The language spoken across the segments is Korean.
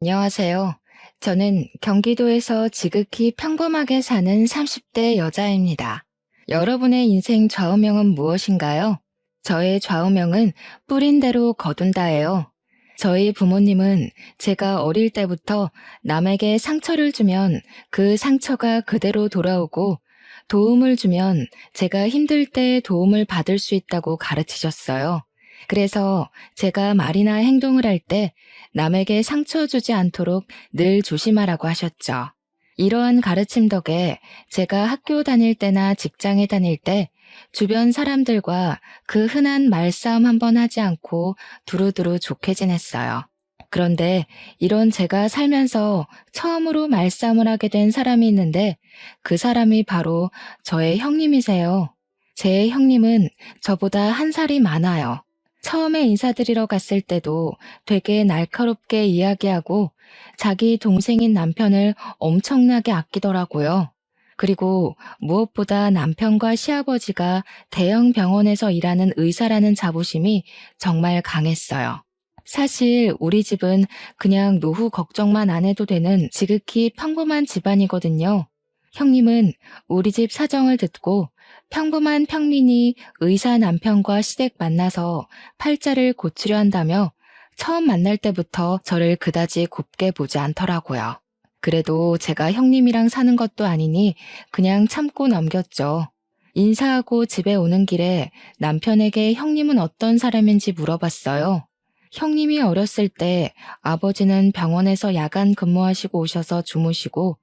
안녕하세요. 저는 경기도에서 지극히 평범하게 사는 30대 여자입니다. 여러분의 인생 좌우명은 무엇인가요? 저의 좌우명은 뿌린 대로 거둔다예요. 저희 부모님은 제가 어릴 때부터 남에게 상처를 주면 그 상처가 그대로 돌아오고 도움을 주면 제가 힘들 때 도움을 받을 수 있다고 가르치셨어요. 그래서 제가 말이나 행동을 할 때 남에게 상처 주지 않도록 늘 조심하라고 하셨죠. 이러한 가르침 덕에 제가 학교 다닐 때나 직장에 다닐 때 주변 사람들과 그 흔한 말싸움 한번 하지 않고 두루두루 좋게 지냈어요. 그런데 이런 제가 살면서 처음으로 말싸움을 하게 된 사람이 있는데 그 사람이 바로 저의 형님이세요. 제 형님은 저보다 한 살이 많아요. 처음에 인사드리러 갔을 때도 되게 날카롭게 이야기하고 자기 동생인 남편을 엄청나게 아끼더라고요. 그리고 무엇보다 남편과 시아버지가 대형 병원에서 일하는 의사라는 자부심이 정말 강했어요. 사실 우리 집은 그냥 노후 걱정만 안 해도 되는 지극히 평범한 집안이거든요. 형님은 우리 집 사정을 듣고 평범한 평민이 의사 남편과 시댁 만나서 팔자를 고치려 한다며 처음 만날 때부터 저를 그다지 곱게 보지 않더라고요. 그래도 제가 형님이랑 사는 것도 아니니 그냥 참고 넘겼죠. 인사하고 집에 오는 길에 남편에게 형님은 어떤 사람인지 물어봤어요. 형님이 어렸을 때 아버지는 병원에서 야간 근무하시고 오셔서 주무시고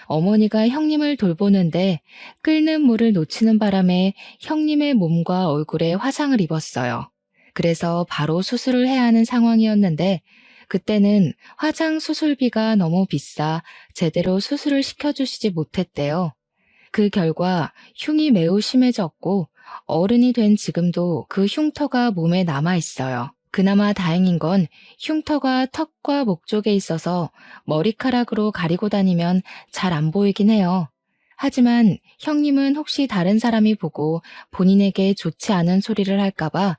어머니가 형님을 돌보는데 끓는 물을 놓치는 바람에 형님의 몸과 얼굴에 화상을 입었어요. 그래서 바로 수술을 해야 하는 상황이었는데 그때는 화장 수술비가 너무 비싸 제대로 수술을 시켜주시지 못했대요. 그 결과 흉이 매우 심해졌고 어른이 된 지금도 그 흉터가 몸에 남아 있어요. 그나마 다행인 건 흉터가 턱과 목 쪽에 있어서 머리카락으로 가리고 다니면 잘 안 보이긴 해요. 하지만 형님은 혹시 다른 사람이 보고 본인에게 좋지 않은 소리를 할까봐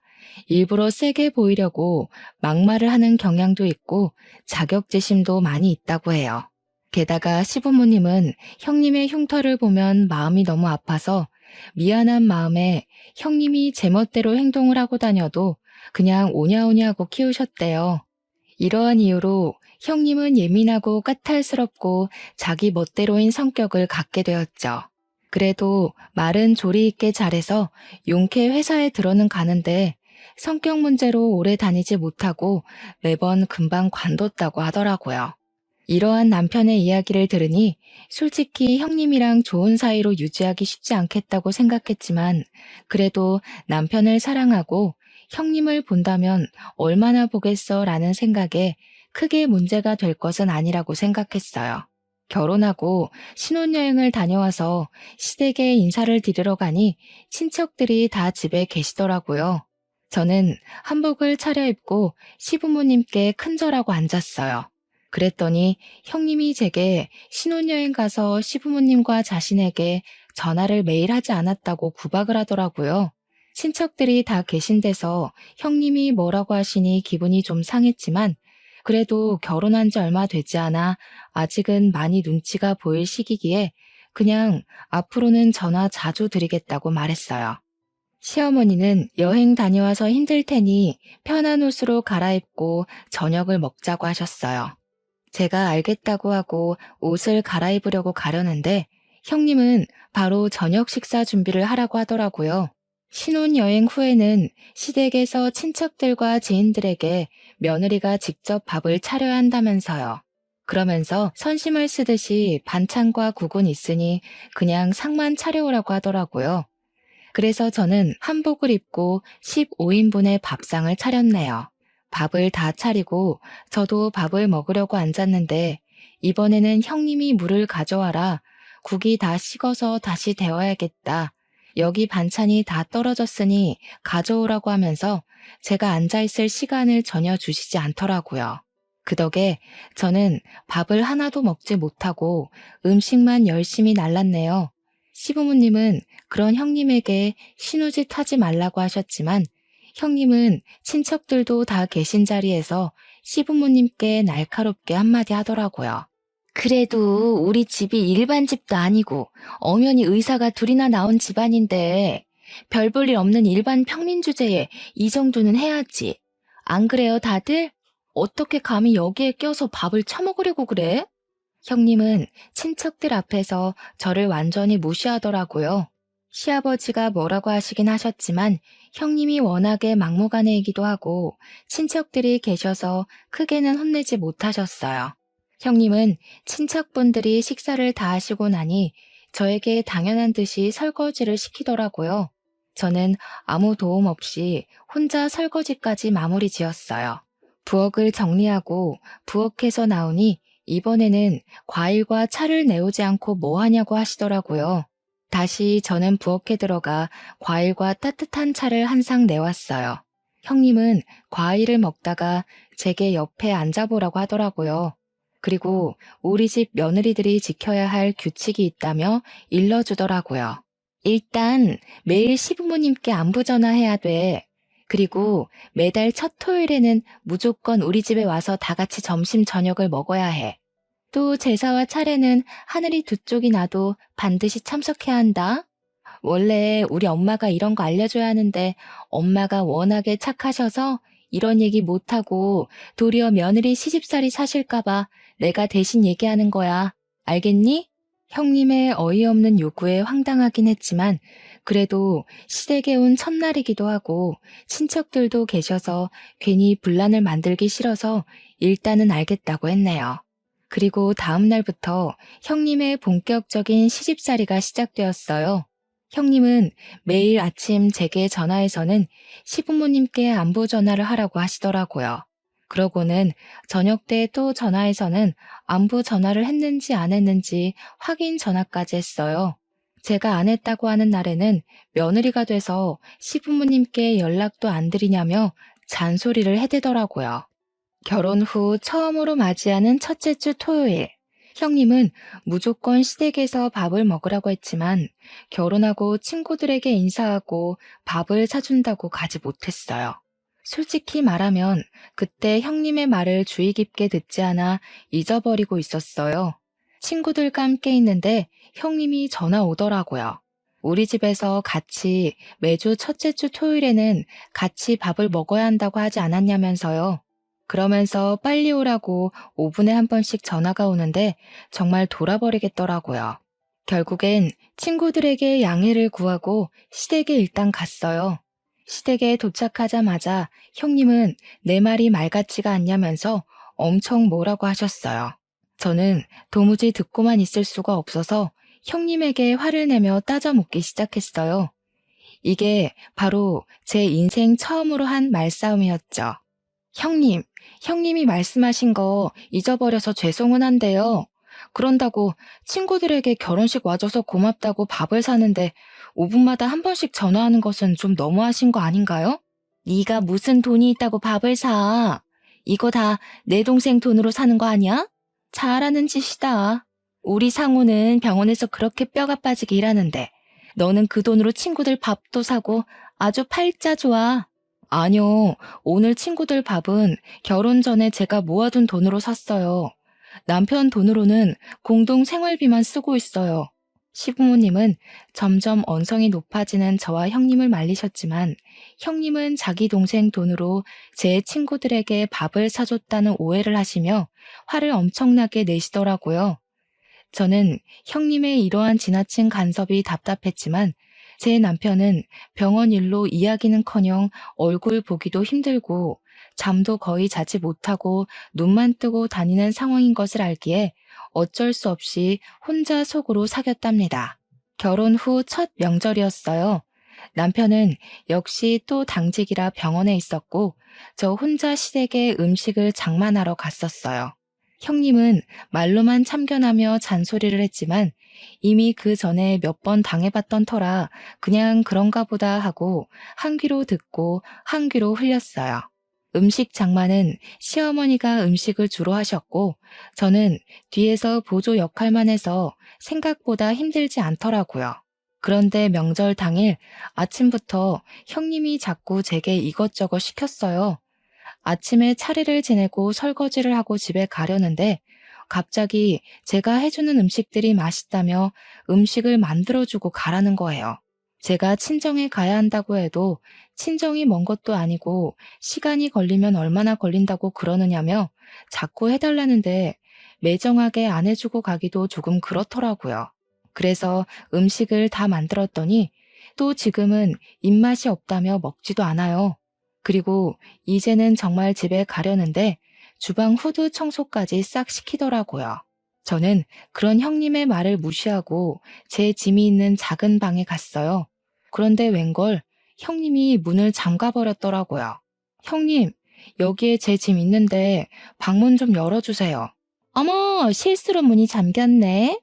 일부러 세게 보이려고 막말을 하는 경향도 있고 자격지심도 많이 있다고 해요. 게다가 시부모님은 형님의 흉터를 보면 마음이 너무 아파서 미안한 마음에 형님이 제멋대로 행동을 하고 다녀도 그냥 오냐오냐 하고 키우셨대요. 이러한 이유로 형님은 예민하고 까탈스럽고 자기 멋대로인 성격을 갖게 되었죠. 그래도 말은 조리 있게 잘해서 용케 회사에 들어는 가는데 성격 문제로 오래 다니지 못하고 매번 금방 관뒀다고 하더라고요. 이러한 남편의 이야기를 들으니 솔직히 형님이랑 좋은 사이로 유지하기 쉽지 않겠다고 생각했지만 그래도 남편을 사랑하고 형님을 본다면 얼마나 보겠어 라는 생각에 크게 문제가 될 것은 아니라고 생각했어요. 결혼하고 신혼여행을 다녀와서 시댁에 인사를 드리러 가니 친척들이 다 집에 계시더라고요. 저는 한복을 차려입고 시부모님께 큰절하고 앉았어요. 그랬더니 형님이 제게 신혼여행 가서 시부모님과 자신에게 전화를 매일 하지 않았다고 구박을 하더라고요. 친척들이 다 계신 데서 형님이 뭐라고 하시니 기분이 좀 상했지만 그래도 결혼한 지 얼마 되지 않아 아직은 많이 눈치가 보일 시기기에 그냥 앞으로는 전화 자주 드리겠다고 말했어요. 시어머니는 여행 다녀와서 힘들 테니 편한 옷으로 갈아입고 저녁을 먹자고 하셨어요. 제가 알겠다고 하고 옷을 갈아입으려고 가려는데 형님은 바로 저녁 식사 준비를 하라고 하더라고요. 신혼여행 후에는 시댁에서 친척들과 지인들에게 며느리가 직접 밥을 차려야 한다면서요. 그러면서 선심을 쓰듯이 반찬과 국은 있으니 그냥 상만 차려오라고 하더라고요. 그래서 저는 한복을 입고 15인분의 밥상을 차렸네요. 밥을 다 차리고 저도 밥을 먹으려고 앉았는데 이번에는 형님이 물을 가져와라. 국이 다 식어서 다시 데워야겠다. 여기 반찬이 다 떨어졌으니 가져오라고 하면서 제가 앉아있을 시간을 전혀 주시지 않더라고요. 그 덕에 저는 밥을 하나도 먹지 못하고 음식만 열심히 날랐네요. 시부모님은 그런 형님에게 신우짓 하지 말라고 하셨지만 형님은 친척들도 다 계신 자리에서 시부모님께 날카롭게 한마디 하더라고요. 그래도 우리 집이 일반 집도 아니고 엄연히 의사가 둘이나 나온 집안인데 별 볼 일 없는 일반 평민 주제에 이 정도는 해야지. 안 그래요, 다들? 어떻게 감히 여기에 껴서 밥을 처먹으려고 그래? 형님은 친척들 앞에서 저를 완전히 무시하더라고요. 시아버지가 뭐라고 하시긴 하셨지만 형님이 워낙에 막무가내이기도 하고 친척들이 계셔서 크게는 혼내지 못하셨어요. 형님은 친척분들이 식사를 다 하시고 나니 저에게 당연한 듯이 설거지를 시키더라고요. 저는 아무 도움 없이 혼자 설거지까지 마무리 지었어요. 부엌을 정리하고 부엌에서 나오니 이번에는 과일과 차를 내오지 않고 뭐 하냐고 하시더라고요. 다시 저는 부엌에 들어가 과일과 따뜻한 차를 한 상 내왔어요. 형님은 과일을 먹다가 제게 옆에 앉아보라고 하더라고요. 그리고 우리 집 며느리들이 지켜야 할 규칙이 있다며 일러주더라고요. 일단 매일 시부모님께 안부 전화해야 돼. 그리고 매달 첫 토요일에는 무조건 우리 집에 와서 다 같이 점심 저녁을 먹어야 해. 또 제사와 차례는 하늘이 두 쪽이 나도 반드시 참석해야 한다. 원래 우리 엄마가 이런 거 알려줘야 하는데 엄마가 워낙에 착하셔서 이런 얘기 못하고 도리어 며느리 시집살이 사실까봐 내가 대신 얘기하는 거야. 알겠니? 형님의 어이없는 요구에 황당하긴 했지만 그래도 시댁에 온 첫날이기도 하고 친척들도 계셔서 괜히 분란을 만들기 싫어서 일단은 알겠다고 했네요. 그리고 다음 날부터 형님의 본격적인 시집살이가 시작되었어요. 형님은 매일 아침 제게 전화해서는 시부모님께 안부 전화를 하라고 하시더라고요. 그러고는 저녁 때 또 전화해서는 안부 전화를 했는지 안 했는지 확인 전화까지 했어요. 제가 안 했다고 하는 날에는 며느리가 돼서 시부모님께 연락도 안 드리냐며 잔소리를 해대더라고요. 결혼 후 처음으로 맞이하는 첫째 주 토요일. 형님은 무조건 시댁에서 밥을 먹으라고 했지만 결혼하고 친구들에게 인사하고 밥을 사준다고 가지 못했어요. 솔직히 말하면 그때 형님의 말을 주의 깊게 듣지 않아 잊어버리고 있었어요. 친구들과 함께 있는데 형님이 전화 오더라고요. 우리 집에서 같이 매주 첫째 주 토요일에는 같이 밥을 먹어야 한다고 하지 않았냐면서요. 그러면서 빨리 오라고 5분에 한 번씩 전화가 오는데 정말 돌아버리겠더라고요. 결국엔 친구들에게 양해를 구하고 시댁에 일단 갔어요. 시댁에 도착하자마자 형님은 내 말이 말 같지가 않냐면서 엄청 뭐라고 하셨어요. 저는 도무지 듣고만 있을 수가 없어서 형님에게 화를 내며 따져 묻기 시작했어요. 이게 바로 제 인생 처음으로 한 말싸움이었죠. 형님이 말씀하신 거 잊어버려서 죄송은 한데요. 그런다고 친구들에게 결혼식 와줘서 고맙다고 밥을 사는데 5분마다 한 번씩 전화하는 것은 좀 너무하신 거 아닌가요? 네가 무슨 돈이 있다고 밥을 사. 이거 다 내 동생 돈으로 사는 거 아니야? 잘하는 짓이다. 우리 상우는 병원에서 그렇게 뼈가 빠지게 일하는데 너는 그 돈으로 친구들 밥도 사고 아주 팔자 좋아. 아니요, 오늘 친구들 밥은 결혼 전에 제가 모아둔 돈으로 샀어요. 남편 돈으로는 공동 생활비만 쓰고 있어요. 시부모님은 점점 언성이 높아지는 저와 형님을 말리셨지만 형님은 자기 동생 돈으로 제 친구들에게 밥을 사줬다는 오해를 하시며 화를 엄청나게 내시더라고요. 저는 형님의 이러한 지나친 간섭이 답답했지만 제 남편은 병원 일로 이야기는커녕 얼굴 보기도 힘들고 잠도 거의 자지 못하고 눈만 뜨고 다니는 상황인 것을 알기에 어쩔 수 없이 혼자 속으로 사겼답니다. 결혼 후 첫 명절이었어요. 남편은 역시 또 당직이라 병원에 있었고 저 혼자 시댁에 음식을 장만하러 갔었어요. 형님은 말로만 참견하며 잔소리를 했지만 이미 그 전에 몇 번 당해봤던 터라 그냥 그런가 보다 하고 한 귀로 듣고 한 귀로 흘렸어요. 음식 장만은 시어머니가 음식을 주로 하셨고 저는 뒤에서 보조 역할만 해서 생각보다 힘들지 않더라고요. 그런데 명절 당일 아침부터 형님이 자꾸 제게 이것저것 시켰어요. 아침에 차례를 지내고 설거지를 하고 집에 가려는데 갑자기 제가 해주는 음식들이 맛있다며 음식을 만들어주고 가라는 거예요. 제가 친정에 가야 한다고 해도 친정이 먼 것도 아니고 시간이 걸리면 얼마나 걸린다고 그러느냐며 자꾸 해달라는데 매정하게 안 해주고 가기도 조금 그렇더라고요. 그래서 음식을 다 만들었더니 또 지금은 입맛이 없다며 먹지도 않아요. 그리고 이제는 정말 집에 가려는데 주방 후드 청소까지 싹 시키더라고요. 저는 그런 형님의 말을 무시하고 제 짐이 있는 작은 방에 갔어요. 그런데 웬걸 형님이 문을 잠가버렸더라고요. 형님, 여기에 제 짐 있는데 방문 좀 열어주세요. 어머, 실수로 문이 잠겼네.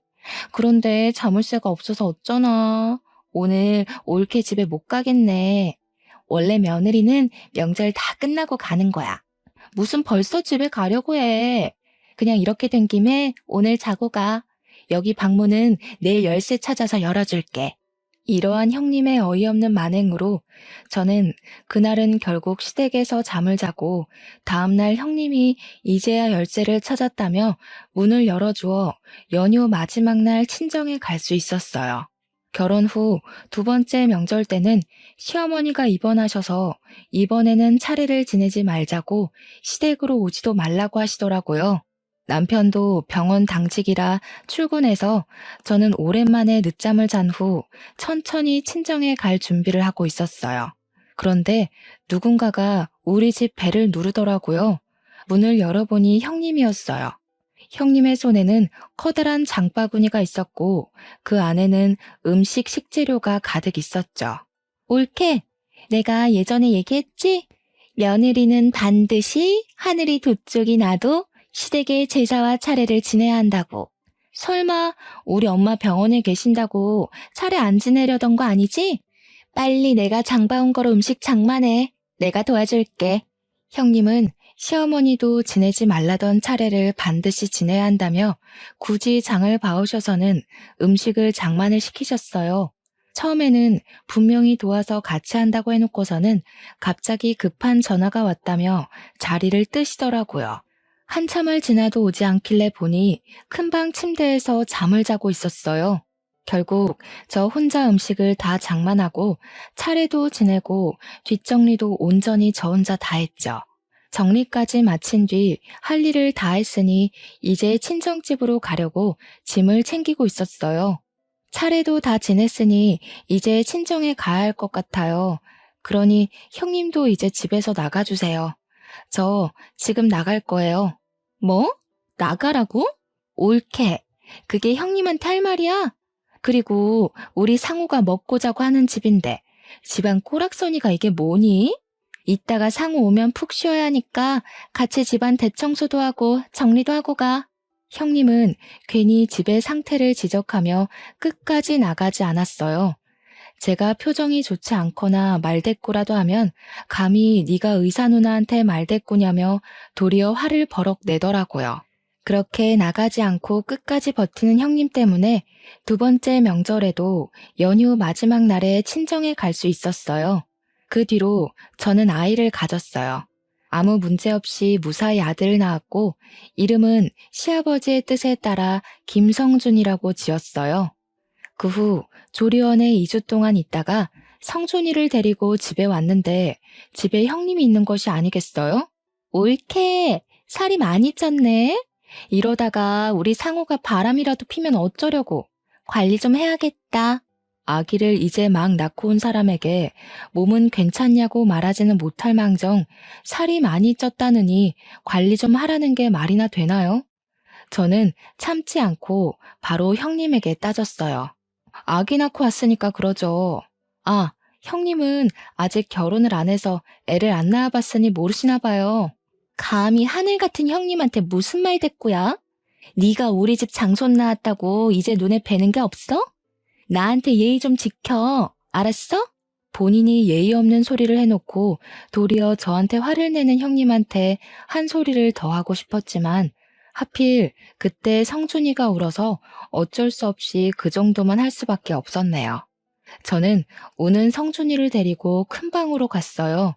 그런데 자물쇠가 없어서 어쩌나. 오늘 올케 집에 못 가겠네. 원래 며느리는 명절 다 끝나고 가는 거야. 무슨 벌써 집에 가려고 해. 그냥 이렇게 된 김에 오늘 자고 가. 여기 방문은 내일 열쇠 찾아서 열어줄게. 이러한 형님의 어이없는 만행으로 저는 그날은 결국 시댁에서 잠을 자고 다음날 형님이 이제야 열쇠를 찾았다며 문을 열어주어 연휴 마지막 날 친정에 갈 수 있었어요. 결혼 후 두 번째 명절 때는 시어머니가 입원하셔서 이번에는 차례를 지내지 말자고 시댁으로 오지도 말라고 하시더라고요. 남편도 병원 당직이라 출근해서 저는 오랜만에 늦잠을 잔 후 천천히 친정에 갈 준비를 하고 있었어요. 그런데 누군가가 우리 집 배를 누르더라고요. 문을 열어보니 형님이었어요. 형님의 손에는 커다란 장바구니가 있었고 그 안에는 음식 식재료가 가득 있었죠. 올케, 내가 예전에 얘기했지? 며느리는 반드시 하늘이 두 쪽이 나도 시댁의 제사와 차례를 지내야 한다고. 설마 우리 엄마 병원에 계신다고 차례 안 지내려던 거 아니지? 빨리 내가 장봐온 거로 음식 장만해. 내가 도와줄게. 형님은 시어머니도 지내지 말라던 차례를 반드시 지내야 한다며 굳이 장을 봐오셔서는 음식을 장만을 시키셨어요. 처음에는 분명히 도와서 같이 한다고 해놓고서는 갑자기 급한 전화가 왔다며 자리를 뜨시더라고요. 한참을 지나도 오지 않길래 보니 큰방 침대에서 잠을 자고 있었어요. 결국 저 혼자 음식을 다 장만하고 차례도 지내고 뒷정리도 온전히 저 혼자 다 했죠. 정리까지 마친 뒤 할 일을 다 했으니 이제 친정집으로 가려고 짐을 챙기고 있었어요. 차례도 다 지냈으니 이제 친정에 가야 할 것 같아요. 그러니 형님도 이제 집에서 나가주세요. 저 지금 나갈 거예요. 뭐? 나가라고? 옳게. 그게 형님한테 할 말이야? 그리고 우리 상우가 먹고 자고 하는 집인데 집안 꼬락서니가 이게 뭐니? 이따가 상우 오면 푹 쉬어야 하니까 같이 집안 대청소도 하고 정리도 하고 가. 형님은 괜히 집의 상태를 지적하며 끝까지 나가지 않았어요. 제가 표정이 좋지 않거나 말대꾸라도 하면 감히 네가 의사 누나한테 말대꾸냐며 도리어 화를 버럭 내더라고요. 그렇게 나가지 않고 끝까지 버티는 형님 때문에 두 번째 명절에도 연휴 마지막 날에 친정에 갈 수 있었어요. 그 뒤로 저는 아이를 가졌어요. 아무 문제 없이 무사히 아들을 낳았고 이름은 시아버지의 뜻에 따라 김성준이라고 지었어요. 그 후 조리원에 2주 동안 있다가 성준이를 데리고 집에 왔는데 집에 형님이 있는 것이 아니겠어요? 옳게 살이 많이 쪘네. 이러다가 우리 상우가 바람이라도 피면 어쩌려고. 관리 좀 해야겠다. 아기를 이제 막 낳고 온 사람에게 몸은 괜찮냐고 말하지는 못할 망정 살이 많이 쪘다느니 관리 좀 하라는 게 말이나 되나요? 저는 참지 않고 바로 형님에게 따졌어요. 아기 낳고 왔으니까 그러죠. 아, 형님은 아직 결혼을 안 해서 애를 안 낳아봤으니 모르시나 봐요. 감히 하늘 같은 형님한테 무슨 말대꾸야? 네가 우리 집 장손 낳았다고 이제 눈에 뵈는 게 없어? 나한테 예의 좀 지켜. 알았어? 본인이 예의 없는 소리를 해놓고 도리어 저한테 화를 내는 형님한테 한 소리를 더 하고 싶었지만 하필 그때 성준이가 울어서 어쩔 수 없이 그 정도만 할 수밖에 없었네요. 저는 우는 성준이를 데리고 큰 방으로 갔어요.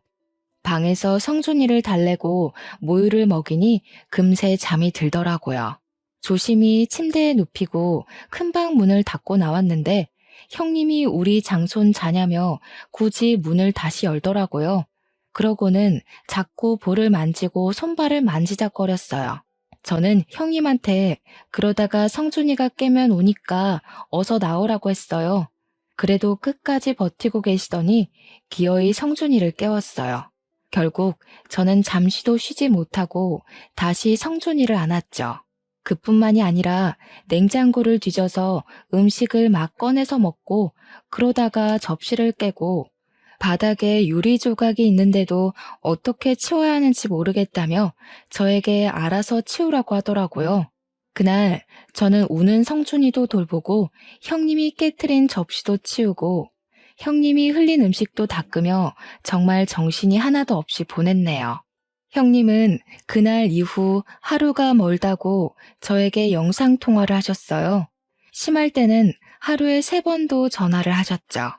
방에서 성준이를 달래고 모유를 먹이니 금세 잠이 들더라고요. 조심히 침대에 눕히고 큰방 문을 닫고 나왔는데 형님이 우리 장손 자냐며 굳이 문을 다시 열더라고요. 그러고는 자꾸 볼을 만지고 손발을 만지작거렸어요. 저는 형님한테 그러다가 성준이가 깨면 오니까 어서 나오라고 했어요. 그래도 끝까지 버티고 계시더니 기어이 성준이를 깨웠어요. 결국 저는 잠시도 쉬지 못하고 다시 성준이를 안았죠. 그뿐만이 아니라 냉장고를 뒤져서 음식을 막 꺼내서 먹고 그러다가 접시를 깨고 바닥에 유리 조각이 있는데도 어떻게 치워야 하는지 모르겠다며 저에게 알아서 치우라고 하더라고요. 그날 저는 우는 성준이도 돌보고 형님이 깨트린 접시도 치우고 형님이 흘린 음식도 닦으며 정말 정신이 하나도 없이 보냈네요. 형님은 그날 이후 하루가 멀다고 저에게 영상통화를 하셨어요. 심할 때는 하루에 3번도 전화를 하셨죠.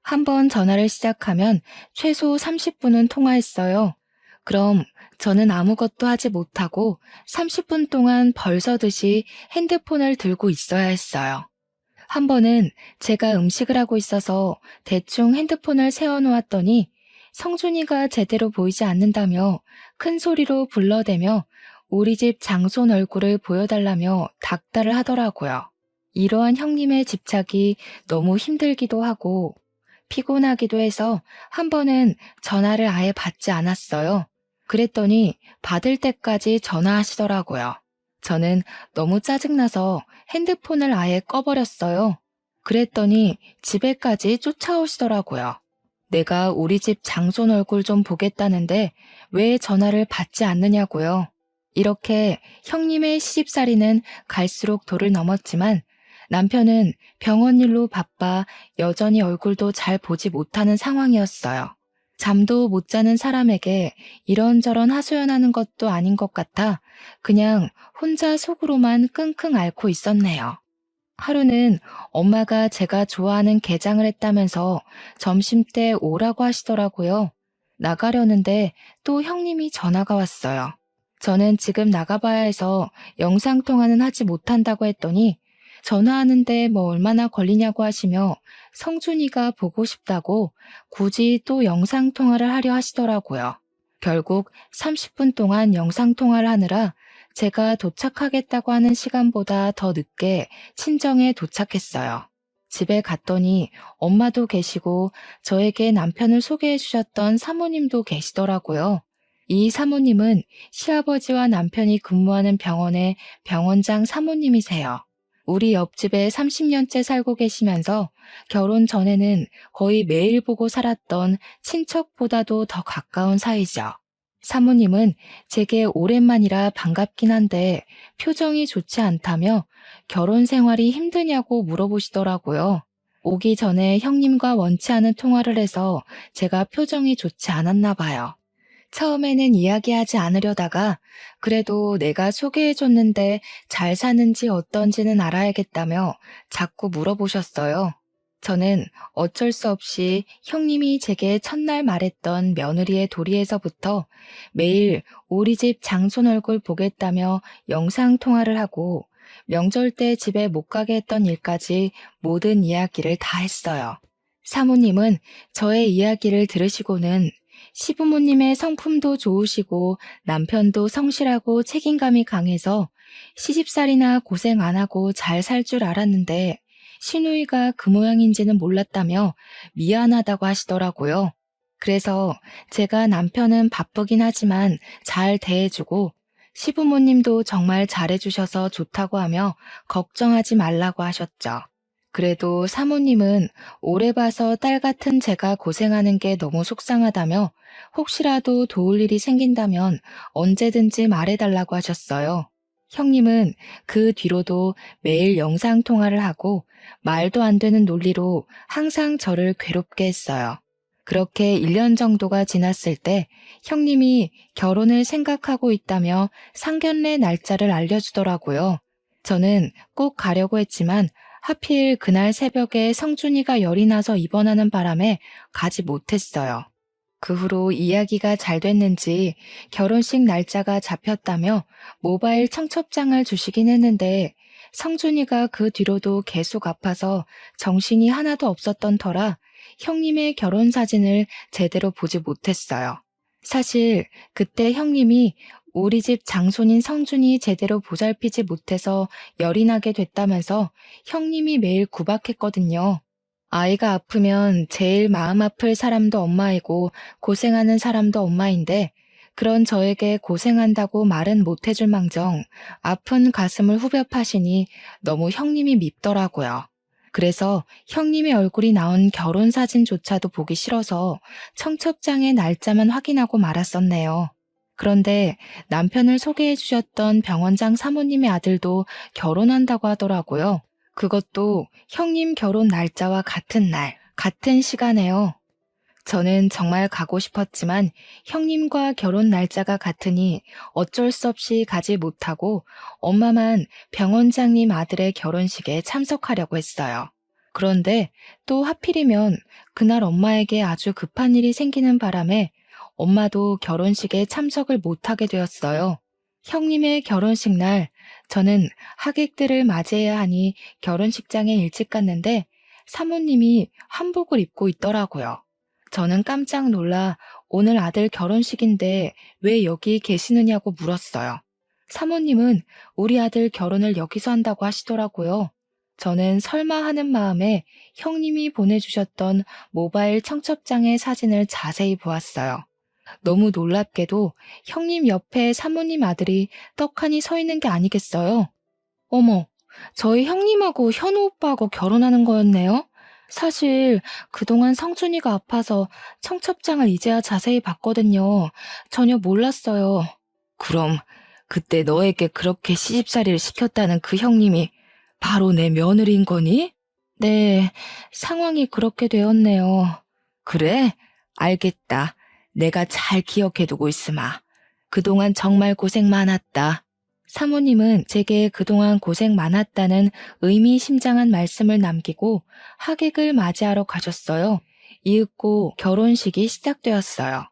한 번 전화를 시작하면 최소 30분은 통화했어요. 그럼 저는 아무것도 하지 못하고 30분 동안 벌서듯이 핸드폰을 들고 있어야 했어요. 한 번은 제가 음식을 하고 있어서 대충 핸드폰을 세워놓았더니 성준이가 제대로 보이지 않는다며 큰 소리로 불러대며 우리 집 장손 얼굴을 보여달라며 닥달을 하더라고요. 이러한 형님의 집착이 너무 힘들기도 하고 피곤하기도 해서 한 번은 전화를 아예 받지 않았어요. 그랬더니 받을 때까지 전화하시더라고요. 저는 너무 짜증나서 핸드폰을 아예 꺼버렸어요. 그랬더니 집에까지 쫓아오시더라고요. 내가 우리 집 장손 얼굴 좀 보겠다는데 왜 전화를 받지 않느냐고요. 이렇게 형님의 시집살이는 갈수록 도를 넘었지만 남편은 병원 일로 바빠 여전히 얼굴도 잘 보지 못하는 상황이었어요. 잠도 못 자는 사람에게 이런저런 하소연하는 것도 아닌 것 같아 그냥 혼자 속으로만 끙끙 앓고 있었네요. 하루는 엄마가 제가 좋아하는 게장을 했다면서 점심때 오라고 하시더라고요. 나가려는데 또 형님이 전화가 왔어요. 저는 지금 나가봐야 해서 영상통화는 하지 못한다고 했더니 전화하는데 뭐 얼마나 걸리냐고 하시며 성준이가 보고 싶다고 굳이 또 영상통화를 하려 하시더라고요. 결국 30분 동안 영상통화를 하느라 제가 도착하겠다고 하는 시간보다 더 늦게 친정에 도착했어요. 집에 갔더니 엄마도 계시고 저에게 남편을 소개해 주셨던 사모님도 계시더라고요. 이 사모님은 시아버지와 남편이 근무하는 병원의 병원장 사모님이세요. 우리 옆집에 30년째 살고 계시면서 결혼 전에는 거의 매일 보고 살았던 친척보다도 더 가까운 사이죠. 사모님은 제게 오랜만이라 반갑긴 한데 표정이 좋지 않다며 결혼 생활이 힘드냐고 물어보시더라고요. 오기 전에 형님과 원치 않은 통화를 해서 제가 표정이 좋지 않았나 봐요. 처음에는 이야기하지 않으려다가 그래도 내가 소개해줬는데 잘 사는지 어떤지는 알아야겠다며 자꾸 물어보셨어요. 저는 어쩔 수 없이 형님이 제게 첫날 말했던 며느리의 도리에서부터 매일 우리 집 장손 얼굴 보겠다며 영상통화를 하고 명절 때 집에 못 가게 했던 일까지 모든 이야기를 다 했어요. 사모님은 저의 이야기를 들으시고는 시부모님의 성품도 좋으시고 남편도 성실하고 책임감이 강해서 시집살이나 고생 안 하고 잘 살 줄 알았는데 시누이가 그 모양인지는 몰랐다며 미안하다고 하시더라고요. 그래서 제가 남편은 바쁘긴 하지만 잘 대해주고 시부모님도 정말 잘해주셔서 좋다고 하며 걱정하지 말라고 하셨죠. 그래도 사모님은 오래 봐서 딸 같은 제가 고생하는 게 너무 속상하다며 혹시라도 도울 일이 생긴다면 언제든지 말해달라고 하셨어요. 형님은 그 뒤로도 매일 영상통화를 하고 말도 안 되는 논리로 항상 저를 괴롭게 했어요. 그렇게 1년 정도가 지났을 때 형님이 결혼을 생각하고 있다며 상견례 날짜를 알려주더라고요. 저는 꼭 가려고 했지만 하필 그날 새벽에 성준이가 열이 나서 입원하는 바람에 가지 못했어요. 그 후로 이야기가 잘 됐는지 결혼식 날짜가 잡혔다며 모바일 청첩장을 주시긴 했는데 성준이가 그 뒤로도 계속 아파서 정신이 하나도 없었던 터라 형님의 결혼 사진을 제대로 보지 못했어요. 사실 그때 형님이 우리 집 장손인 성준이 제대로 보살피지 못해서 열이 나게 됐다면서 형님이 매일 구박했거든요. 아이가 아프면 제일 마음 아플 사람도 엄마이고 고생하는 사람도 엄마인데 그런 저에게 고생한다고 말은 못 해줄 망정 아픈 가슴을 후벼 파시니 너무 형님이 밉더라고요. 그래서 형님의 얼굴이 나온 결혼 사진조차도 보기 싫어서 청첩장의 날짜만 확인하고 말았었네요. 그런데 남편을 소개해 주셨던 병원장 사모님의 아들도 결혼한다고 하더라고요. 그것도 형님 결혼 날짜와 같은 날, 같은 시간에요. 저는 정말 가고 싶었지만 형님과 결혼 날짜가 같으니 어쩔 수 없이 가지 못하고 엄마만 병원장님 아들의 결혼식에 참석하려고 했어요. 그런데 또 하필이면 그날 엄마에게 아주 급한 일이 생기는 바람에 엄마도 결혼식에 참석을 못하게 되었어요. 형님의 결혼식 날 저는 하객들을 맞이해야 하니 결혼식장에 일찍 갔는데 사모님이 한복을 입고 있더라고요. 저는 깜짝 놀라 오늘 아들 결혼식인데 왜 여기 계시느냐고 물었어요. 사모님은 우리 아들 결혼을 여기서 한다고 하시더라고요. 저는 설마 하는 마음에 형님이 보내주셨던 모바일 청첩장의 사진을 자세히 보았어요. 너무 놀랍게도 형님 옆에 사모님 아들이 떡하니 서 있는 게 아니겠어요? 어머, 저희 형님하고 현우 오빠하고 결혼하는 거였네요? 사실 그동안 성준이가 아파서 청첩장을 이제야 자세히 봤거든요. 전혀 몰랐어요. 그럼 그때 너에게 그렇게 시집살이를 시켰다는 그 형님이 바로 내 며느리인 거니? 네, 상황이 그렇게 되었네요. 그래? 알겠다. 내가 잘 기억해두고 있으마. 그동안 정말 고생 많았다. 사모님은 제게 그동안 고생 많았다는 의미심장한 말씀을 남기고 하객을 맞이하러 가셨어요. 이윽고 결혼식이 시작되었어요.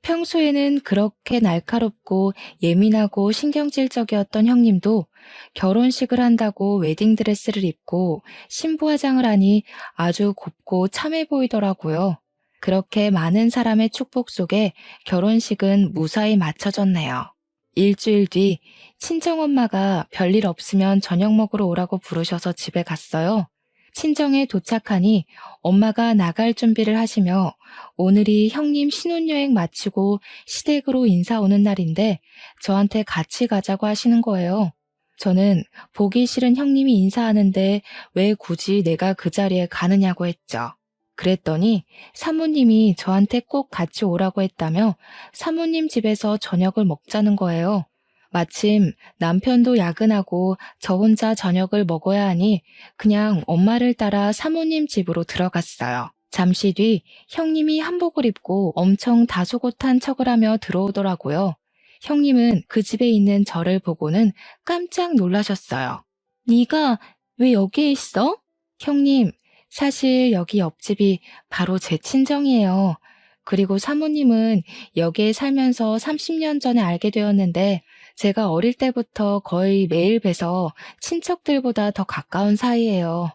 평소에는 그렇게 날카롭고 예민하고 신경질적이었던 형님도 결혼식을 한다고 웨딩드레스를 입고 신부화장을 하니 아주 곱고 참해 보이더라고요. 그렇게 많은 사람의 축복 속에 결혼식은 무사히 마쳐졌네요. 일주일 뒤 친정엄마가 별일 없으면 저녁 먹으러 오라고 부르셔서 집에 갔어요. 친정에 도착하니 엄마가 나갈 준비를 하시며 오늘이 형님 신혼여행 마치고 시댁으로 인사 오는 날인데 저한테 같이 가자고 하시는 거예요. 저는 보기 싫은 형님이 인사하는데 왜 굳이 내가 그 자리에 가느냐고 했죠. 그랬더니 사모님이 저한테 꼭 같이 오라고 했다며 사모님 집에서 저녁을 먹자는 거예요. 마침 남편도 야근하고 저 혼자 저녁을 먹어야 하니 그냥 엄마를 따라 사모님 집으로 들어갔어요. 잠시 뒤 형님이 한복을 입고 엄청 다소곳한 척을 하며 들어오더라고요. 형님은 그 집에 있는 저를 보고는 깜짝 놀라셨어요. 네가 왜 여기에 있어? 형님, 사실 여기 옆집이 바로 제 친정이에요. 그리고 사모님은 여기에 살면서 30년 전에 알게 되었는데 제가 어릴 때부터 거의 매일 뵈서 친척들보다 더 가까운 사이예요.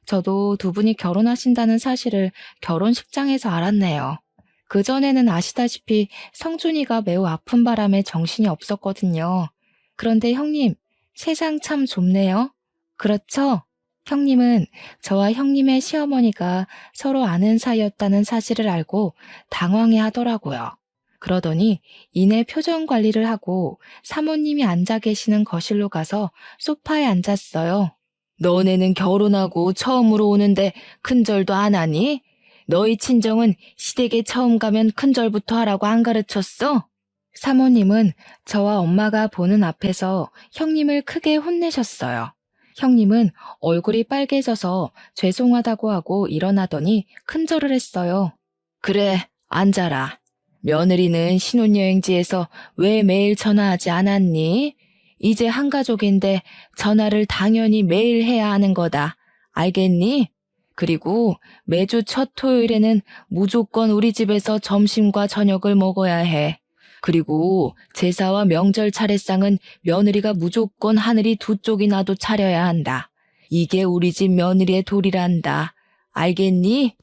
저도 두 분이 결혼하신다는 사실을 결혼식장에서 알았네요. 그전에는 아시다시피 성준이가 매우 아픈 바람에 정신이 없었거든요. 그런데 형님, 세상 참 좁네요. 그렇죠? 형님은 저와 형님의 시어머니가 서로 아는 사이였다는 사실을 알고 당황해 하더라고요. 그러더니 이내 표정 관리를 하고 사모님이 앉아 계시는 거실로 가서 소파에 앉았어요. 너네는 결혼하고 처음으로 오는데 큰절도 안 하니? 너희 친정은 시댁에 처음 가면 큰절부터 하라고 안 가르쳤어? 사모님은 저와 엄마가 보는 앞에서 형님을 크게 혼내셨어요. 형님은 얼굴이 빨개져서 죄송하다고 하고 일어나더니 큰절을 했어요. 그래, 앉아라. 며느리는 신혼여행지에서 왜 매일 전화하지 않았니? 이제 한 가족인데 전화를 당연히 매일 해야 하는 거다. 알겠니? 그리고 매주 첫 토요일에는 무조건 우리 집에서 점심과 저녁을 먹어야 해. 그리고 제사와 명절 차례상은 며느리가 무조건 하늘이 두 쪽이 나도 차려야 한다. 이게 우리 집 며느리의 도리란다. 알겠니?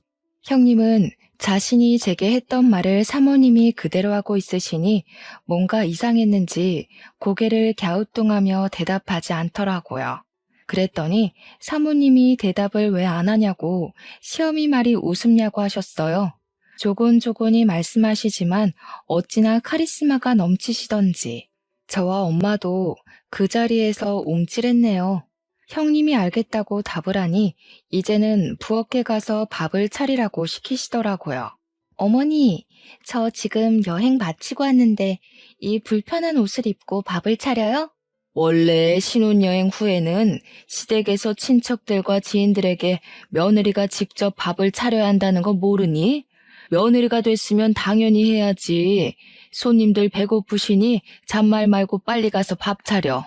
형님은 자신이 제게 했던 말을 사모님이 그대로 하고 있으시니 뭔가 이상했는지 고개를 갸우뚱하며 대답하지 않더라고요. 그랬더니 사모님이 대답을 왜 안 하냐고 시어미 말이 우습냐고 하셨어요. 조곤조곤히 말씀하시지만 어찌나 카리스마가 넘치시던지 저와 엄마도 그 자리에서 움찔했네요. 형님이 알겠다고 답을 하니 이제는 부엌에 가서 밥을 차리라고 시키시더라고요. 어머니, 저 지금 여행 마치고 왔는데 이 불편한 옷을 입고 밥을 차려요? 원래 신혼여행 후에는 시댁에서 친척들과 지인들에게 며느리가 직접 밥을 차려야 한다는 거 모르니? 며느리가 됐으면 당연히 해야지. 손님들 배고프시니 잔말 말고 빨리 가서 밥 차려.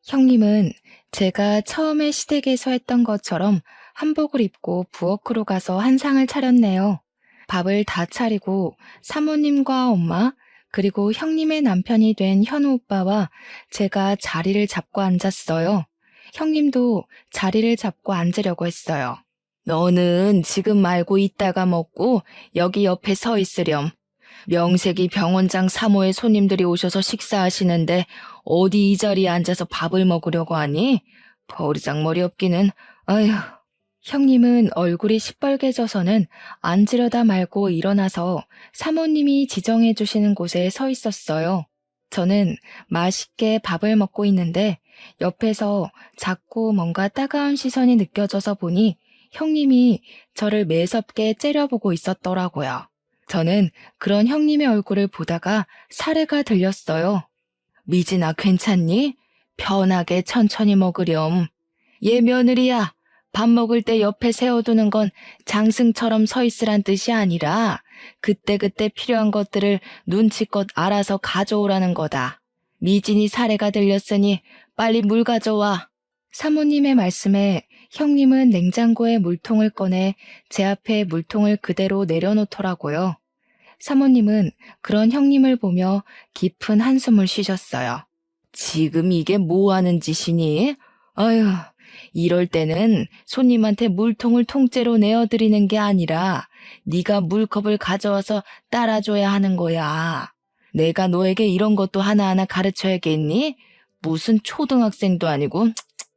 형님은 제가 처음에 시댁에서 했던 것처럼 한복을 입고 부엌으로 가서 한상을 차렸네요. 밥을 다 차리고 사모님과 엄마, 그리고 형님의 남편이 된 현우 오빠와 제가 자리를 잡고 앉았어요. 형님도 자리를 잡고 앉으려고 했어요. 너는 지금 말고 이따가 먹고 여기 옆에 서 있으렴. 명색이 병원장 사모의 손님들이 오셔서 식사하시는데 어디 이 자리에 앉아서 밥을 먹으려고 하니? 버리장머리 없기는. 아휴. 형님은 얼굴이 시뻘개져서는 앉으려다 말고 일어나서 사모님이 지정해 주시는 곳에 서 있었어요. 저는 맛있게 밥을 먹고 있는데 옆에서 자꾸 뭔가 따가운 시선이 느껴져서 보니 형님이 저를 매섭게 째려보고 있었더라고요. 저는 그런 형님의 얼굴을 보다가 사례가 들렸어요. 미진아, 괜찮니? 편하게 천천히 먹으렴. 얘 며느리야. 밥 먹을 때 옆에 세워두는 건 장승처럼 서 있으란 뜻이 아니라 그때그때 필요한 것들을 눈치껏 알아서 가져오라는 거다. 미진이 사례가 들렸으니 빨리 물 가져와. 사모님의 말씀에 형님은 냉장고에 물통을 꺼내 제 앞에 물통을 그대로 내려놓더라고요. 사모님은 그런 형님을 보며 깊은 한숨을 쉬셨어요. 지금 이게 뭐 하는 짓이니? 아휴, 이럴 때는 손님한테 물통을 통째로 내어드리는 게 아니라 네가 물컵을 가져와서 따라줘야 하는 거야. 내가 너에게 이런 것도 하나하나 가르쳐야겠니? 무슨 초등학생도 아니고.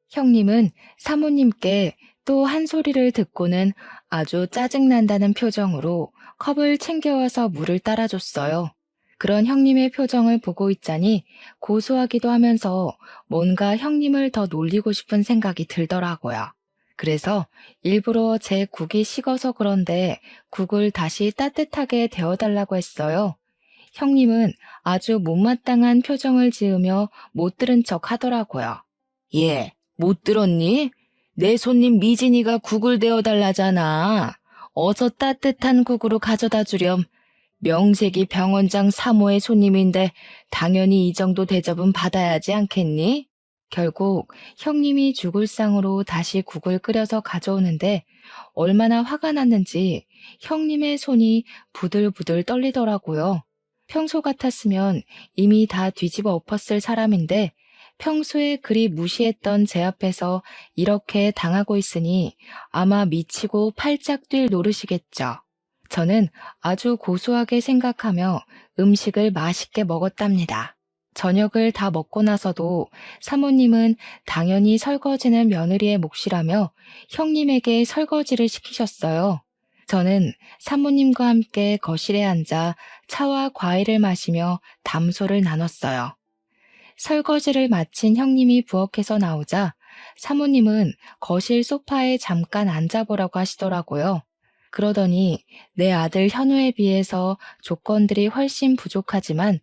형님은 사모님께 또 한 소리를 듣고는 아주 짜증난다는 표정으로 컵을 챙겨와서 물을 따라줬어요. 그런 형님의 표정을 보고 있자니 고소하기도 하면서 뭔가 형님을 더 놀리고 싶은 생각이 들더라고요. 그래서 일부러 제 국이 식어서 그런데 국을 다시 따뜻하게 데워달라고 했어요. 형님은 아주 못마땅한 표정을 지으며 못 들은 척 하더라고요. 예, 못 들었니? 내 손님 미진이가 국을 데워달라잖아. 어서 따뜻한 국으로 가져다 주렴. 명색이 병원장 사모의 손님인데 당연히 이 정도 대접은 받아야지 않겠니? 결국 형님이 죽을 상으로 다시 국을 끓여서 가져오는데 얼마나 화가 났는지 형님의 손이 부들부들 떨리더라고요. 평소 같았으면 이미 다 뒤집어 엎었을 사람인데 평소에 그리 무시했던 제 앞에서 이렇게 당하고 있으니 아마 미치고 팔짝 뛸 노릇이겠죠. 저는 아주 고소하게 생각하며 음식을 맛있게 먹었답니다. 저녁을 다 먹고 나서도 사모님은 당연히 설거지는 며느리의 몫이라며 형님에게 설거지를 시키셨어요. 저는 사모님과 함께 거실에 앉아 차와 과일을 마시며 담소를 나눴어요. 설거지를 마친 형님이 부엌에서 나오자 사모님은 거실 소파에 잠깐 앉아보라고 하시더라고요. 그러더니 내 아들 현우에 비해서 조건들이 훨씬 부족하지만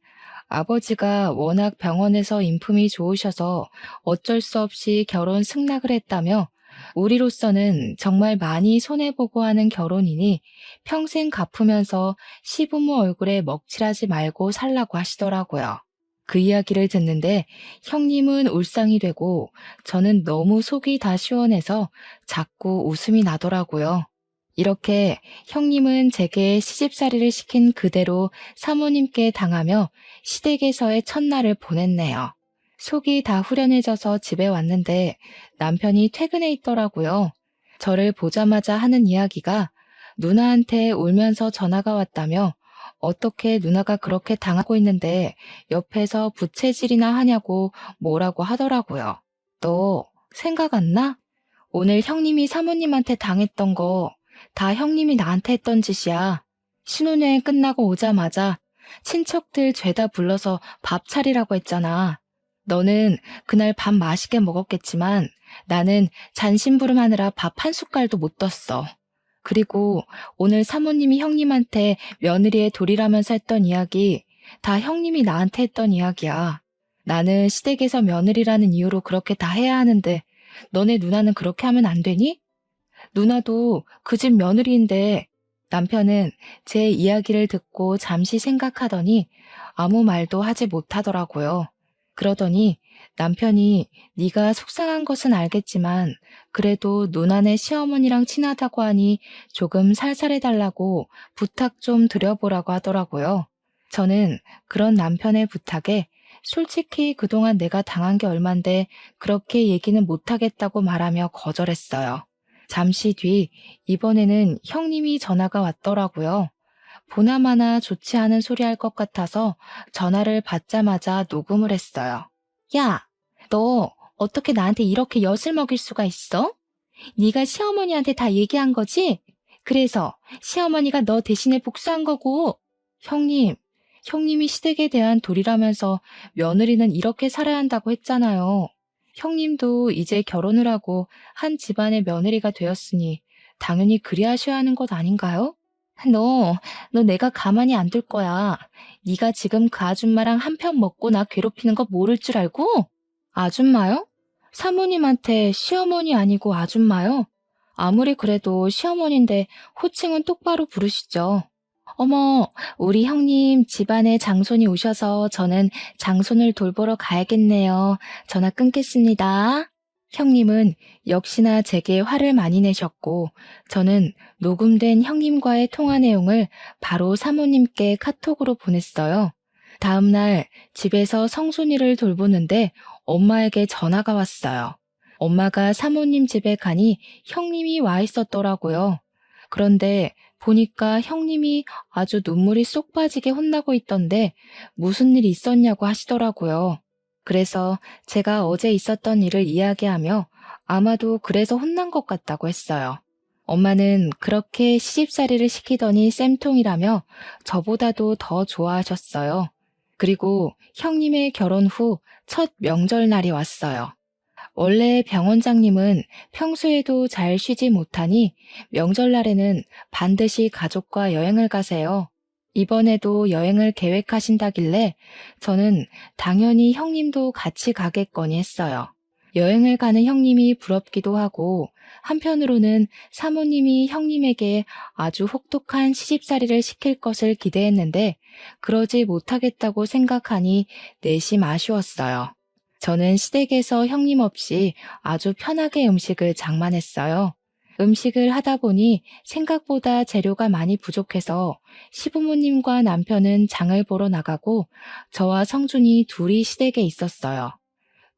아버지가 워낙 병원에서 인품이 좋으셔서 어쩔 수 없이 결혼 승낙을 했다며 우리로서는 정말 많이 손해보고 하는 결혼이니 평생 갚으면서 시부모 얼굴에 먹칠하지 말고 살라고 하시더라고요. 그 이야기를 듣는데 형님은 울상이 되고 저는 너무 속이 다 시원해서 자꾸 웃음이 나더라고요. 이렇게 형님은 제게 시집살이를 시킨 그대로 사모님께 당하며 시댁에서의 첫날을 보냈네요. 속이 다 후련해져서 집에 왔는데 남편이 퇴근해 있더라고요. 저를 보자마자 하는 이야기가 누나한테 울면서 전화가 왔다며 어떻게 누나가 그렇게 당하고 있는데 옆에서 부채질이나 하냐고 뭐라고 하더라고요. 너 생각 안 나? 오늘 형님이 사모님한테 당했던 거 다 형님이 나한테 했던 짓이야. 신혼여행 끝나고 오자마자 친척들 죄다 불러서 밥 차리라고 했잖아. 너는 그날 밥 맛있게 먹었겠지만 나는 잔심부름하느라 밥 한 숟갈도 못 떴어. 그리고 오늘 사모님이 형님한테 며느리의 돌이라면서 했던 이야기 다 형님이 나한테 했던 이야기야. 나는 시댁에서 며느리라는 이유로 그렇게 다 해야 하는데 너네 누나는 그렇게 하면 안 되니? 누나도 그 집 며느리인데. 남편은 제 이야기를 듣고 잠시 생각하더니 아무 말도 하지 못하더라고요. 그러더니 남편이 네가 속상한 것은 알겠지만 그래도 누나네 시어머니랑 친하다고 하니 조금 살살해달라고 부탁 좀 드려보라고 하더라고요. 저는 그런 남편의 부탁에 솔직히 그동안 내가 당한 게 얼만데 그렇게 얘기는 못하겠다고 말하며 거절했어요. 잠시 뒤 이번에는 형님이 전화가 왔더라고요. 보나마나 좋지 않은 소리 할 것 같아서 전화를 받자마자 녹음을 했어요. 야, 너 어떻게 나한테 이렇게 엿을 먹일 수가 있어? 네가 시어머니한테 다 얘기한 거지? 그래서 시어머니가 너 대신에 복수한 거고. 형님이 시댁에 대한 도리라면서 며느리는 이렇게 살아야 한다고 했잖아요. 형님도 이제 결혼을 하고 한 집안의 며느리가 되었으니 당연히 그리하셔야 하는 것 아닌가요? 너 내가 가만히 안 둘 거야. 네가 지금 그 아줌마랑 한편 먹고 나 괴롭히는 거 모를 줄 알고? 아줌마요? 사모님한테 시어머니 아니고 아줌마요? 아무리 그래도 시어머니인데 호칭은 똑바로 부르시죠. 어머, 우리 형님 집안에 장손이 오셔서 저는 장손을 돌보러 가야겠네요. 전화 끊겠습니다. 형님은 역시나 제게 화를 많이 내셨고 저는 녹음된 형님과의 통화 내용을 바로 사모님께 카톡으로 보냈어요. 다음 날 집에서 성순이를 돌보는데 엄마에게 전화가 왔어요. 엄마가 사모님 집에 가니 형님이 와 있었더라고요. 그런데 보니까 형님이 아주 눈물이 쏙 빠지게 혼나고 있던데 무슨 일 있었냐고 하시더라고요. 그래서 제가 어제 있었던 일을 이야기하며 아마도 그래서 혼난 것 같다고 했어요. 엄마는 그렇게 시집살이를 시키더니 쌤통이라며 저보다도 더 좋아하셨어요. 그리고 형님의 결혼 후 첫 명절날이 왔어요. 원래 병원장님은 평소에도 잘 쉬지 못하니 명절날에는 반드시 가족과 여행을 가세요. 이번에도 여행을 계획하신다길래 저는 당연히 형님도 같이 가겠거니 했어요. 여행을 가는 형님이 부럽기도 하고 한편으로는 사모님이 형님에게 아주 혹독한 시집살이를 시킬 것을 기대했는데 그러지 못하겠다고 생각하니 내심 아쉬웠어요. 저는 시댁에서 형님 없이 아주 편하게 음식을 장만했어요. 음식을 하다 보니 생각보다 재료가 많이 부족해서 시부모님과 남편은 장을 보러 나가고 저와 성준이 둘이 시댁에 있었어요.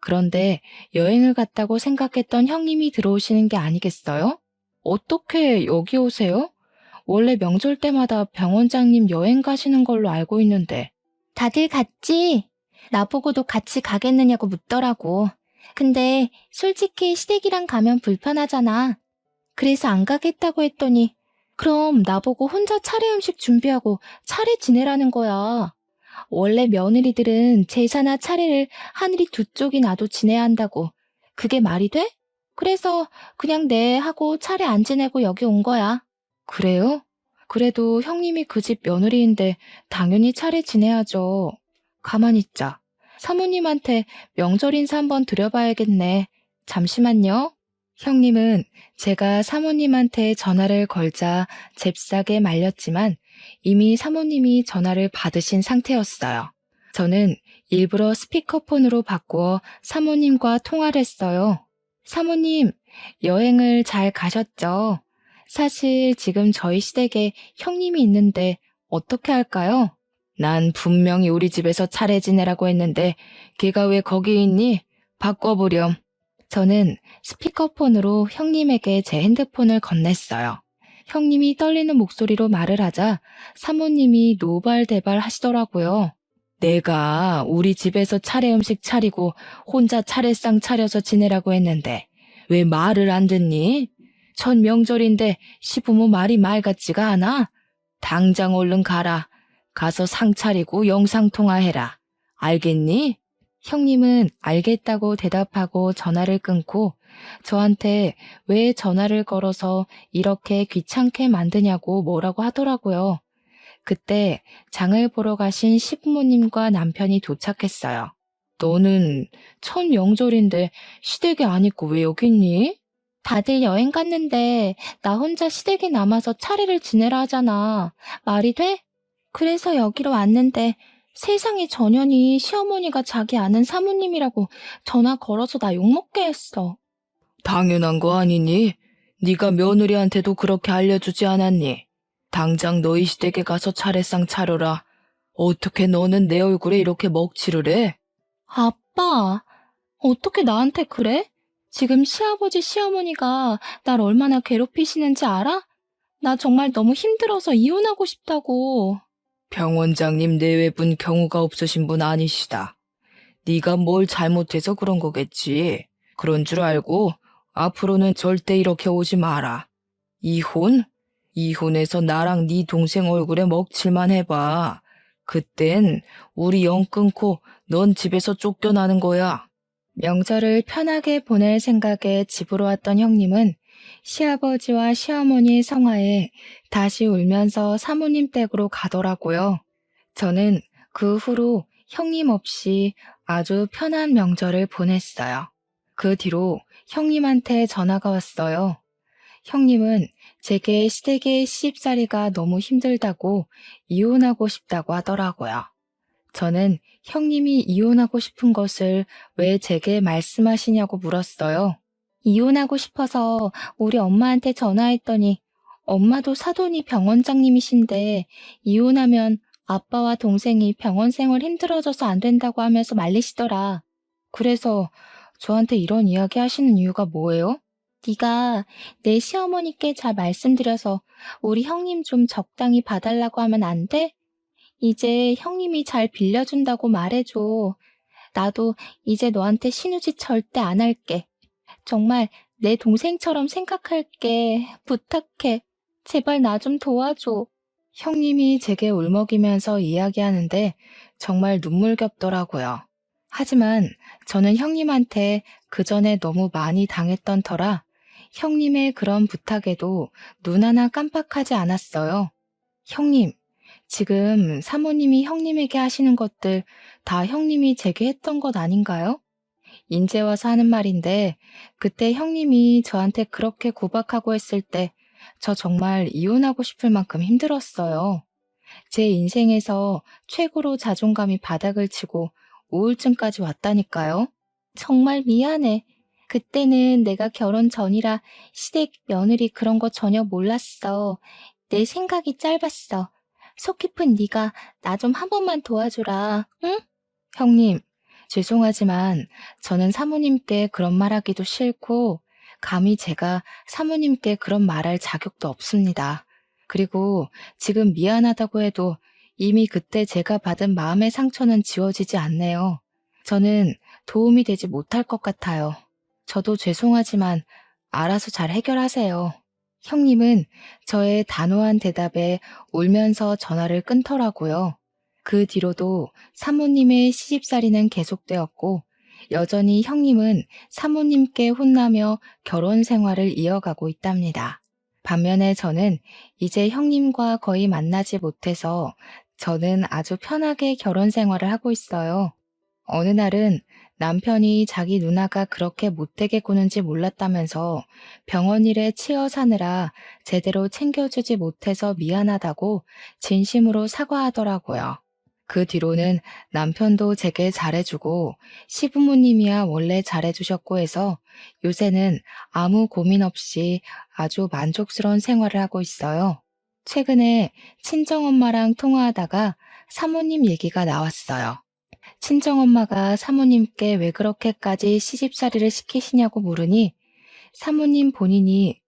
그런데 여행을 갔다고 생각했던 형님이 들어오시는 게 아니겠어요? 어떻게 여기 오세요? 원래 명절 때마다 병원장님 여행 가시는 걸로 알고 있는데. 다들 갔지? 나보고도 같이 가겠느냐고 묻더라고. 근데 솔직히 시댁이랑 가면 불편하잖아. 그래서 안 가겠다고 했더니 그럼 나보고 혼자 차례 음식 준비하고 차례 지내라는 거야. 원래 며느리들은 제사나 차례를 하늘이 두 쪽이 나도 지내야 한다고. 그게 말이 돼? 그래서 그냥 네 하고 차례 안 지내고 여기 온 거야. 그래요? 그래도 형님이 그 집 며느리인데 당연히 차례 지내야죠. 가만히 있자. 사모님한테 명절 인사 한번 드려봐야겠네. 잠시만요. 형님은 제가 사모님한테 전화를 걸자 잽싸게 말렸지만 이미 사모님이 전화를 받으신 상태였어요. 저는 일부러 스피커폰으로 바꾸어 사모님과 통화를 했어요. 사모님, 여행을 잘 가셨죠? 사실 지금 저희 시댁에 형님이 있는데 어떻게 할까요? 난 분명히 우리 집에서 차례 지내라고 했는데 걔가 왜 거기 있니? 바꿔보렴. 저는 스피커폰으로 형님에게 제 핸드폰을 건넸어요. 형님이 떨리는 목소리로 말을 하자 사모님이 노발대발 하시더라고요. 내가 우리 집에서 차례 음식 차리고 혼자 차례상 차려서 지내라고 했는데 왜 말을 안 듣니? 첫 명절인데 시부모 말이 말 같지가 않아? 당장 얼른 가라. 가서 상 차리고 영상통화해라. 알겠니? 형님은 알겠다고 대답하고 전화를 끊고 저한테 왜 전화를 걸어서 이렇게 귀찮게 만드냐고 뭐라고 하더라고요. 그때 장을 보러 가신 시부모님과 남편이 도착했어요. 너는 첫 명절인데 시댁에 안 있고 왜 여기 있니? 다들 여행 갔는데 나 혼자 시댁에 남아서 차례를 지내라 하잖아. 말이 돼? 그래서 여기로 왔는데 세상에 전현이 시어머니가 자기 아는 사모님이라고 전화 걸어서 나 욕먹게 했어. 당연한 거 아니니? 네가 며느리한테도 그렇게 알려주지 않았니? 당장 너희 시댁에 가서 차례상 차려라. 어떻게 너는 내 얼굴에 이렇게 먹칠을 해? 아빠, 어떻게 나한테 그래? 지금 시아버지 시어머니가 날 얼마나 괴롭히시는지 알아? 나 정말 너무 힘들어서 이혼하고 싶다고. 병원장님 내외분 경우가 없으신 분 아니시다. 네가 뭘 잘못해서 그런 거겠지. 그런 줄 알고 앞으로는 절대 이렇게 오지 마라. 이혼? 이혼해서 나랑 네 동생 얼굴에 먹칠만 해봐. 그땐 우리 영 끊고 넌 집에서 쫓겨나는 거야. 명절을 편하게 보낼 생각에 집으로 왔던 형님은 시아버지와 시어머니의 성화에 다시 울면서 사모님 댁으로 가더라고요. 저는 그 후로 형님 없이 아주 편한 명절을 보냈어요. 그 뒤로 형님한테 전화가 왔어요. 형님은 제게 시댁의 시집살이가 너무 힘들다고 이혼하고 싶다고 하더라고요. 저는 형님이 이혼하고 싶은 것을 왜 제게 말씀하시냐고 물었어요. 이혼하고 싶어서 우리 엄마한테 전화했더니 엄마도 사돈이 병원장님이신데 이혼하면 아빠와 동생이 병원 생활 힘들어져서 안 된다고 하면서 말리시더라. 그래서 저한테 이런 이야기 하시는 이유가 뭐예요? 네가 내 시어머니께 잘 말씀드려서 우리 형님 좀 적당히 봐달라고 하면 안 돼? 이제 형님이 잘 빌려준다고 말해줘. 나도 이제 너한테 신우짓 절대 안 할게. 정말 내 동생처럼 생각할게. 부탁해. 제발 나 좀 도와줘. 형님이 제게 울먹이면서 이야기하는데 정말 눈물겹더라고요. 하지만 저는 형님한테 그 전에 너무 많이 당했던 터라 형님의 그런 부탁에도 눈 하나 깜빡하지 않았어요. 형님, 지금 사모님이 형님에게 하시는 것들 다 형님이 제게 했던 것 아닌가요? 인제 와서 하는 말인데 그때 형님이 저한테 그렇게 구박하고 했을 때 저 정말 이혼하고 싶을 만큼 힘들었어요. 제 인생에서 최고로 자존감이 바닥을 치고 우울증까지 왔다니까요. 정말 미안해. 그때는 내가 결혼 전이라 시댁 며느리 그런 거 전혀 몰랐어. 내 생각이 짧았어. 속 깊은 네가 나 좀 한 번만 도와줘라. 응? 형님, 죄송하지만 저는 사모님께 그런 말하기도 싫고 감히 제가 사모님께 그런 말할 자격도 없습니다. 그리고 지금 미안하다고 해도 이미 그때 제가 받은 마음의 상처는 지워지지 않네요. 저는 도움이 되지 못할 것 같아요. 저도 죄송하지만 알아서 잘 해결하세요. 형님은 저의 단호한 대답에 울면서 전화를 끊더라고요. 그 뒤로도 사모님의 시집살이는 계속되었고 여전히 형님은 사모님께 혼나며 결혼 생활을 이어가고 있답니다. 반면에 저는 이제 형님과 거의 만나지 못해서 저는 아주 편하게 결혼 생활을 하고 있어요. 어느 날은 남편이 자기 누나가 그렇게 못되게 구는지 몰랐다면서 병원 일에 치여 사느라 제대로 챙겨주지 못해서 미안하다고 진심으로 사과하더라고요. 그 뒤로는 남편도 제게 잘해주고 시부모님이야 원래 잘해주셨고 해서 요새는 아무 고민 없이 아주 만족스러운 생활을 하고 있어요. 최근에 친정엄마랑 통화하다가 사모님 얘기가 나왔어요. 친정엄마가 사모님께 왜 그렇게까지 시집살이를 시키시냐고 물으니 사모님 본인이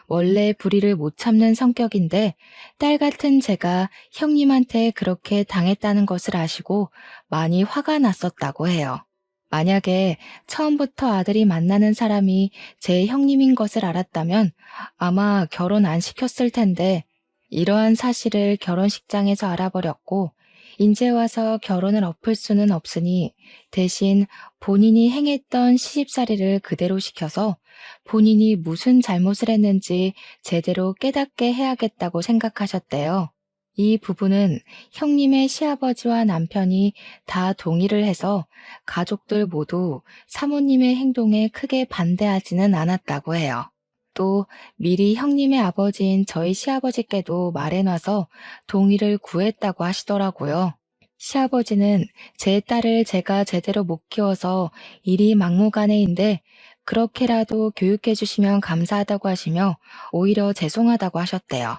원래 불의를 못 참는 성격인데 딸 같은 제가 형님한테 그렇게 당했다는 것을 아시고 많이 화가 났었다고 해요. 만약에 처음부터 아들이 만나는 사람이 제 형님인 것을 알았다면 아마 결혼 안 시켰을 텐데 이러한 사실을 결혼식장에서 알아버렸고 인제 와서 결혼을 엎을 수는 없으니 대신 본인이 행했던 시집살이를 그대로 시켜서 본인이 무슨 잘못을 했는지 제대로 깨닫게 해야겠다고 생각하셨대요. 이 부분은 형님의 시아버지와 남편이 다 동의를 해서 가족들 모두 사모님의 행동에 크게 반대하지는 않았다고 해요. 또 미리 형님의 아버지인 저희 시아버지께도 말해놔서 동의를 구했다고 하시더라고요. 시아버지는 제 딸을 제가 제대로 못 키워서 일이 막무가내인데 그렇게라도 교육해 주시면 감사하다고 하시며 오히려 죄송하다고 하셨대요.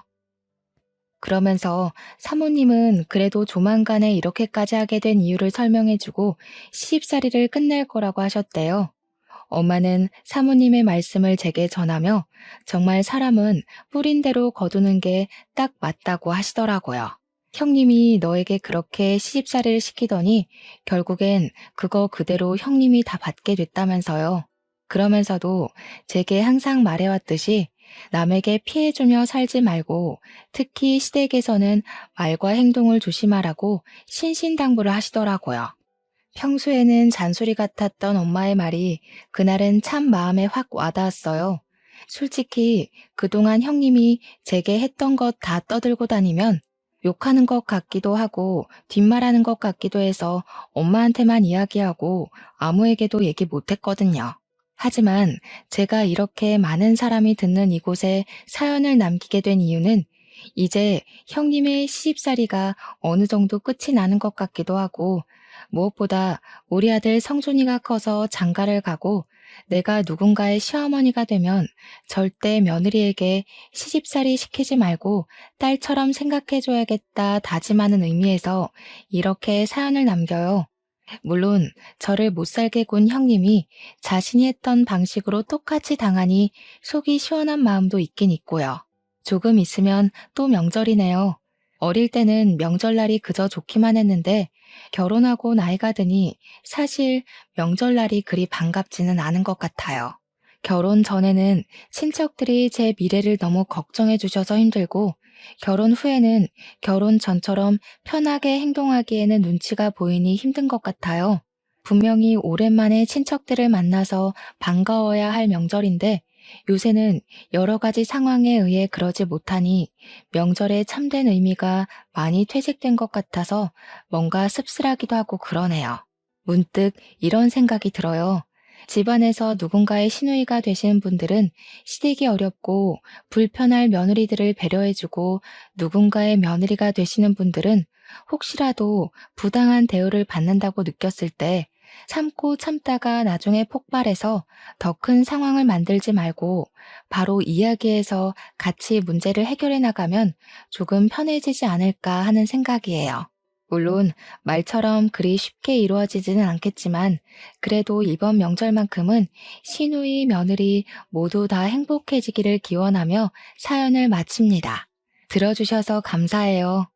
그러면서 사모님은 그래도 조만간에 이렇게까지 하게 된 이유를 설명해주고 시집살이를 끝낼 거라고 하셨대요. 엄마는 사모님의 말씀을 제게 전하며 정말 사람은 뿌린 대로 거두는 게 딱 맞다고 하시더라고요. 형님이 너에게 그렇게 시집살이를 시키더니 결국엔 그거 그대로 형님이 다 받게 됐다면서요. 그러면서도 제게 항상 말해왔듯이 남에게 피해주며 살지 말고 특히 시댁에서는 말과 행동을 조심하라고 신신당부를 하시더라고요. 평소에는 잔소리 같았던 엄마의 말이 그날은 참 마음에 확 와닿았어요. 솔직히 그동안 형님이 제게 했던 것 다 떠들고 다니면 욕하는 것 같기도 하고 뒷말하는 것 같기도 해서 엄마한테만 이야기하고 아무에게도 얘기 못했거든요. 하지만 제가 이렇게 많은 사람이 듣는 이곳에 사연을 남기게 된 이유는 이제 형님의 시집살이가 어느 정도 끝이 나는 것 같기도 하고 무엇보다 우리 아들 성준이가 커서 장가를 가고 내가 누군가의 시어머니가 되면 절대 며느리에게 시집살이 시키지 말고 딸처럼 생각해줘야겠다 다짐하는 의미에서 이렇게 사연을 남겨요. 물론 저를 못살게 군 형님이 자신이 했던 방식으로 똑같이 당하니 속이 시원한 마음도 있긴 있고요. 조금 있으면 또 명절이네요. 어릴 때는 명절날이 그저 좋기만 했는데 결혼하고 나이가 드니 사실 명절날이 그리 반갑지는 않은 것 같아요. 결혼 전에는 친척들이 제 미래를 너무 걱정해 주셔서 힘들고 결혼 후에는 결혼 전처럼 편하게 행동하기에는 눈치가 보이니 힘든 것 같아요. 분명히 오랜만에 친척들을 만나서 반가워야 할 명절인데 요새는 여러 가지 상황에 의해 그러지 못하니 명절의 참된 의미가 많이 퇴색된 것 같아서 뭔가 씁쓸하기도 하고 그러네요. 문득 이런 생각이 들어요. 집안에서 누군가의 시누이가 되시는 분들은 시댁이 어렵고 불편할 며느리들을 배려해주고 누군가의 며느리가 되시는 분들은 혹시라도 부당한 대우를 받는다고 느꼈을 때 참고 참다가 나중에 폭발해서 더 큰 상황을 만들지 말고 바로 이야기해서 같이 문제를 해결해 나가면 조금 편해지지 않을까 하는 생각이에요. 물론 말처럼 그리 쉽게 이루어지지는 않겠지만 그래도 이번 명절만큼은 시누이, 며느리 모두 다 행복해지기를 기원하며 사연을 마칩니다. 들어주셔서 감사해요.